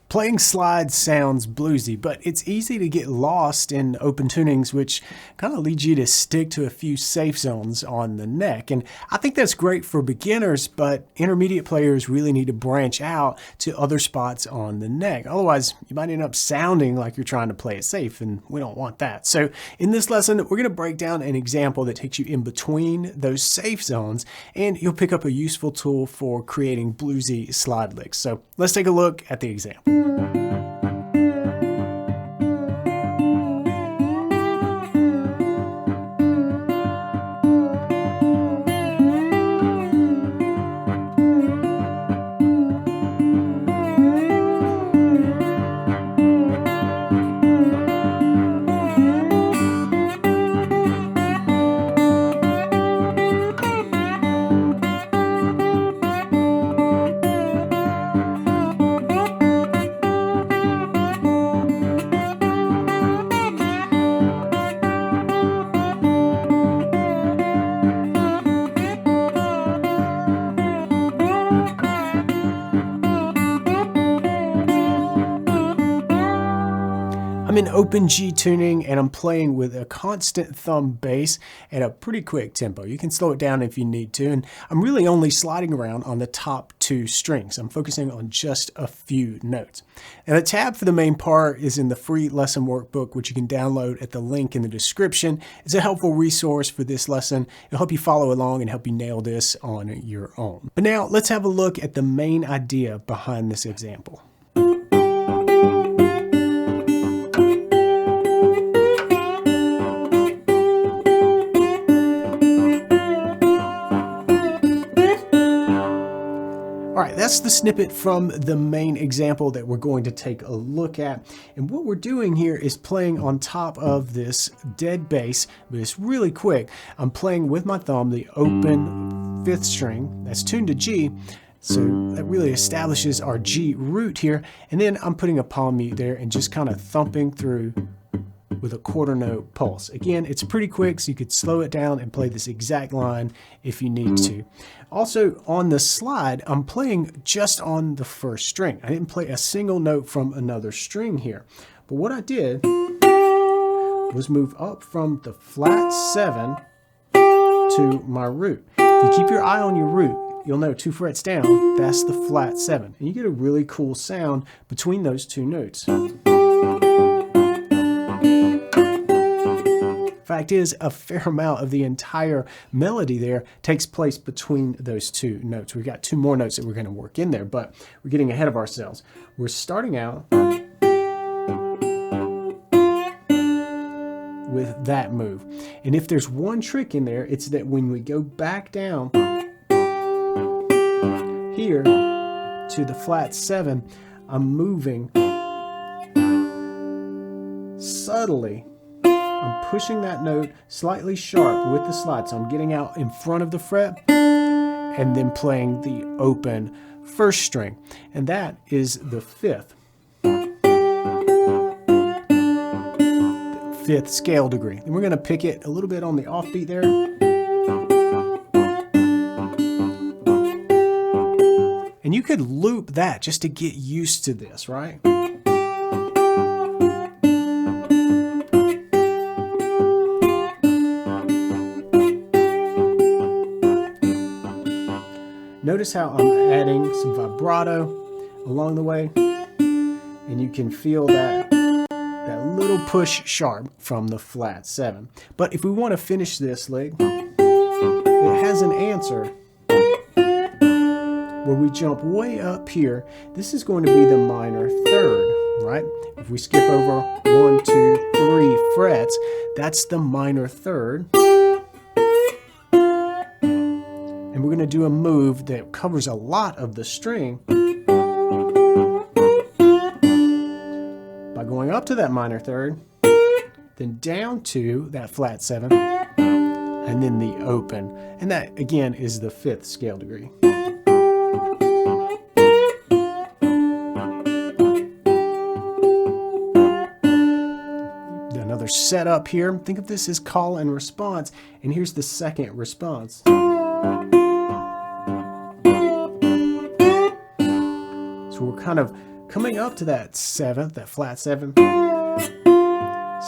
Playing slides sounds bluesy, but it's easy to get lost in open tunings, which kind of leads you to stick to a few safe zones on the neck. And I think that's great for beginners, but intermediate players really need to branch out to other spots on the neck. Otherwise, you might end up sounding like you're trying to play it safe, and we don't want that. So in this lesson, we're going to break down an example that takes you in between those safe zones, and you'll pick up a useful tool for creating bluesy slide licks. So let's take a look at the example. I'm in open G tuning and I'm playing with a constant thumb bass at a pretty quick tempo. You can slow it down if you need to, and I'm really only sliding around on the top two strings. I'm focusing on just a few notes. And the tab for the main part is in the free lesson workbook, which you can download at the link in the description. It's a helpful resource for this lesson. It'll help you follow along and help you nail this on your own. But now let's have a look at the main idea behind this example. All right, that's the snippet from the main example that we're going to take a look at. And what we're doing here is playing on top of this dead bass, but it's really quick. I'm playing with my thumb the open fifth string that's tuned to G. So that really establishes our G root here. And then I'm putting a palm mute there and just kind of thumping through with a quarter note pulse. Again, it's pretty quick, so you could slow it down and play this exact line if you need to. Also, on the slide, I'm playing just on the first string. I didn't play a single note from another string here. But what I did was move up from the flat 7 to my root. If you keep your eye on your root, you'll know 2 frets down, that's the flat 7. And you get a really cool sound between those two notes. Fact is, a fair amount of the entire melody there takes place between those two notes. We've got 2 more notes that we're going to work in there, but we're getting ahead of ourselves. We're starting out with that move. And if there's one trick in there, it's that when we go back down here to the flat 7, I'm moving subtly. I'm pushing that note slightly sharp with the slide, so I'm getting out in front of the fret and then playing the open first string, and that is the 5th scale degree. And we're going to pick it a little bit on the offbeat there. And you could loop that just to get used to this, right? Notice how I'm adding some vibrato along the way, and you can feel that little push sharp from the flat 7. But if we want to finish this lick, it has an answer where we jump way up here. This is going to be the minor 3rd, right? If we skip over 1, 2, 3 frets, that's the minor 3rd. And we're going to do a move that covers a lot of the string by going up to that minor 3rd, then down to that flat 7, and then the open. And that, again, is the 5th scale degree. Another setup here. Think of this as call and response, and here's the second response. So we're kind of coming up to that 7th, that flat 7,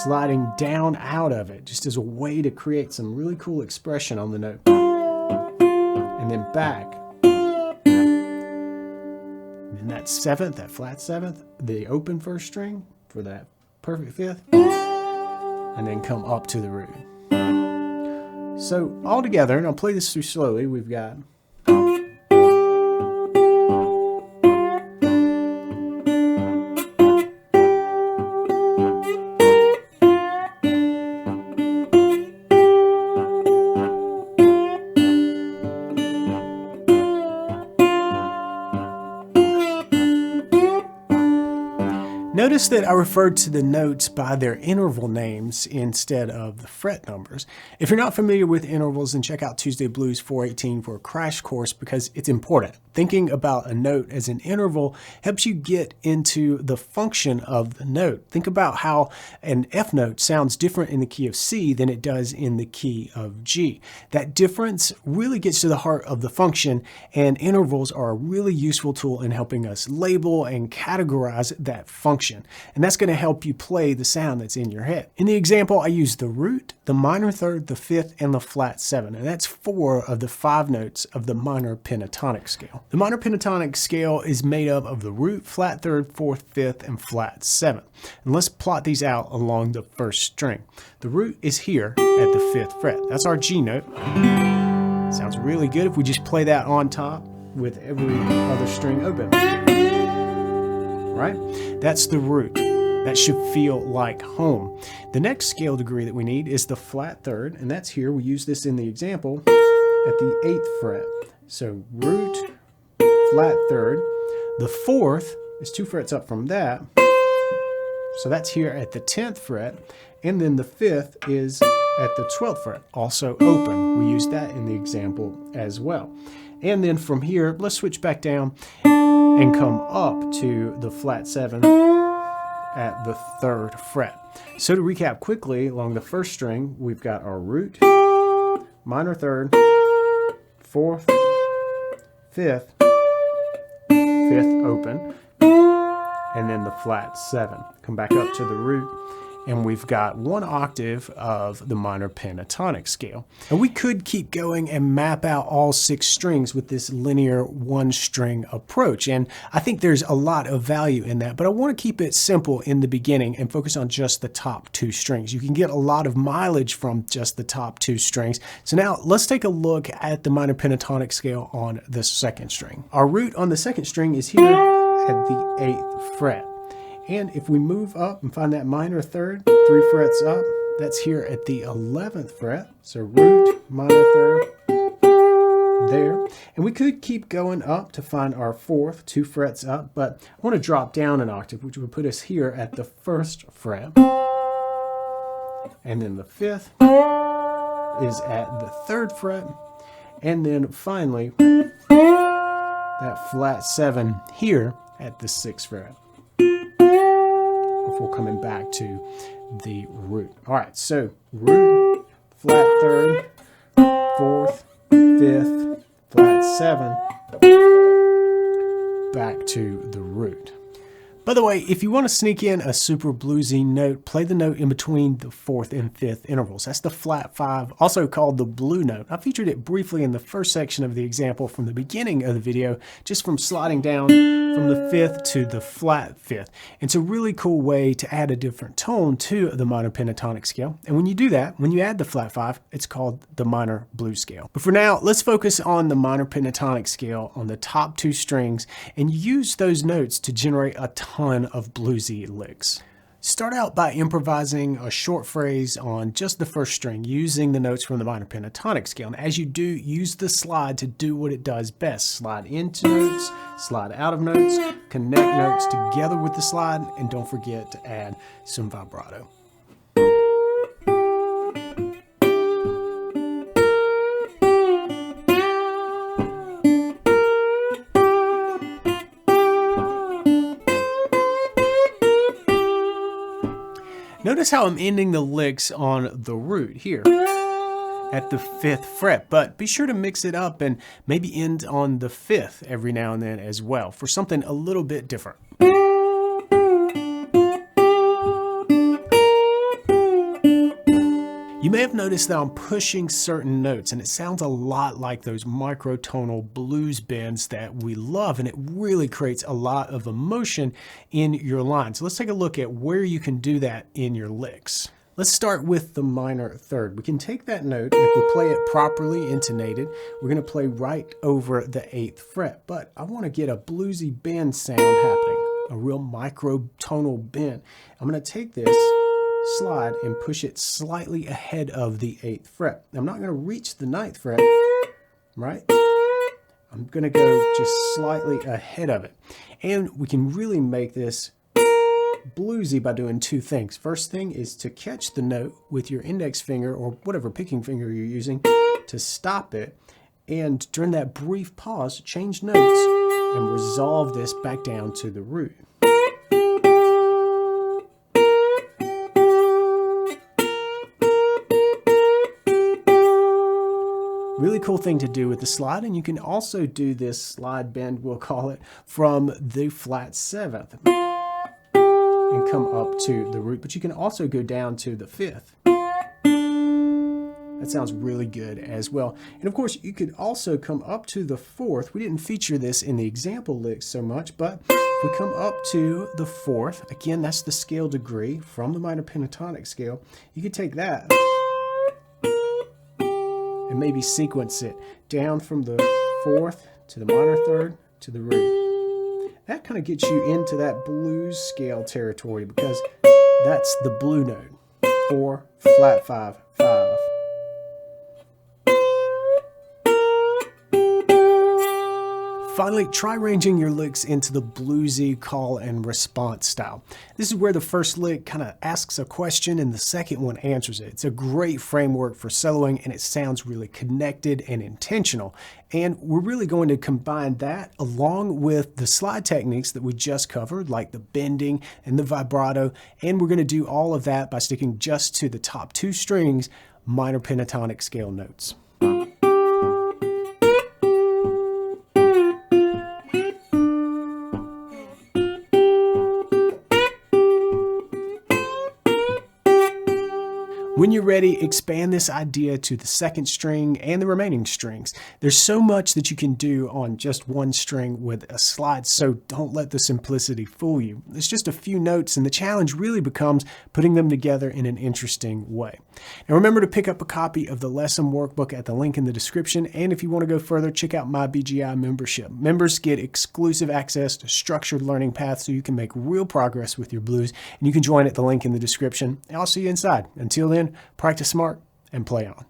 sliding down out of it, just as a way to create some really cool expression on the note. And then back. And then that 7th, that flat 7th, the open first string for that perfect 5th, and then come up to the root. So all together, and I'll play this through slowly, we've got Notice that I referred to the notes by their interval names instead of the fret numbers. If you're not familiar with intervals, then check out Tuesday Blues 418 for a crash course because it's important. Thinking about a note as an interval helps you get into the function of the note. Think about how an F note sounds different in the key of C than it does in the key of G. That difference really gets to the heart of the function, and intervals are a really useful tool in helping us label and categorize that function. And that's going to help you play the sound that's in your head. In the example, I used the root, the minor third, the 5th, and the flat 7. And that's 4 of the 5 notes of the minor pentatonic scale. The minor pentatonic scale is made up of the root, flat 3rd, 4th, 5th, and flat 7th. And let's plot these out along the first string. The root is here at the 5th fret. That's our G note. Sounds really good if we just play that on top with every other string open. Right? That's the root. That should feel like home. The next scale degree that we need is the flat 3rd, and that's here. We use this in the example at the 8th fret. So root, flat 3rd. The 4th is 2 frets up from that. So that's here at the 10th fret. And then the 5th is at the 12th fret, also open. We use that in the example as well. And then from here, let's switch back down and come up to the flat 7 at the 3rd fret. So to recap quickly, along the first string, we've got our root, minor 3rd, 4th, 5th, 5th open, and then the flat 7. Come back up to the root, and we've got 1 octave of the minor pentatonic scale. And we could keep going and map out all 6 strings with this linear 1-string approach. And I think there's a lot of value in that, but I want to keep it simple in the beginning and focus on just the top 2 strings. You can get a lot of mileage from just the top 2 strings. So now let's take a look at the minor pentatonic scale on the 2nd string. Our root on the 2nd string is here at the 8th fret. And if we move up and find that minor 3rd, 3 frets up, that's here at the 11th fret. So root, minor 3rd, there. And we could keep going up to find our 4th, 2 frets up, but I want to drop down an octave, which would put us here at the 1st fret. And then the 5th is at the 3rd fret. And then finally, that flat 7 here at the 6th fret. Before coming back to the root. All right, so root, flat 3rd, 4th, 5th, flat 7, back to the root. By the way, if you want to sneak in a super bluesy note, play the note in between the 4th and 5th intervals. That's the flat 5, also called the blue note. I featured it briefly in the first section of the example from the beginning of the video, just from sliding down from the 5th to the flat 5th. It's a really cool way to add a different tone to the minor pentatonic scale. And when you do that, when you add the flat 5, it's called the minor blues scale. But for now, let's focus on the minor pentatonic scale on the top 2 strings and use those notes to generate a ton of bluesy licks. Start out by improvising a short phrase on just the first string using the notes from the minor pentatonic scale. And as you do, use the slide to do what it does best. Slide into notes, slide out of notes, connect notes together with the slide, and don't forget to add some vibrato. Notice how I'm ending the licks on the root here at the 5th fret, but be sure to mix it up and maybe end on the 5th every now and then as well for something a little bit different. may have noticed that I'm pushing certain notes, and it sounds a lot like those microtonal blues bends that we love, and it really creates a lot of emotion in your line. So let's take a look at where you can do that in your licks. Let's start with the minor third. We can take that note, and if we play it properly intonated, we're going to play right over the 8th fret. But I want to get a bluesy bend sound happening, a real microtonal bend. I'm going to take this slide and push it slightly ahead of the 8th fret. I'm not going to reach the 9th fret, right? I'm going to go just slightly ahead of it. And we can really make this bluesy by doing two things. First thing is to catch the note with your index finger or whatever picking finger you're using to stop it. And during that brief pause, change notes and resolve this back down to the root. Really cool thing to do with the slide, and you can also do this slide bend, we'll call it, from the flat 7th and come up to the root, but you can also go down to the 5th. That sounds really good as well. And of course, you could also come up to the 4th. We didn't feature this in the example licks so much, but if we come up to the 4th, again, that's the scale degree from the minor pentatonic scale. You could take that and maybe sequence it down from the 4th to the minor 3rd to the root. That kind of gets you into that blues scale territory because that's the blue note. 4, flat 5, 5. Finally, try arranging your licks into the bluesy call and response style. This is where the first lick kind of asks a question and the second one answers it. It's a great framework for soloing, and it sounds really connected and intentional. And we're really going to combine that along with the slide techniques that we just covered, like the bending and the vibrato. And we're going to do all of that by sticking just to the top 2 strings, minor pentatonic scale notes. When you're ready, expand this idea to the 2nd string and the remaining strings. There's so much that you can do on just one string with a slide, so don't let the simplicity fool you. It's just a few notes, and the challenge really becomes putting them together in an interesting way. Now remember to pick up a copy of the lesson workbook at the link in the description, and if you want to go further, check out my BGI membership. Members get exclusive access to structured learning paths so you can make real progress with your blues, and you can join at the link in the description. And I'll see you inside. Until then, practice smart and play on.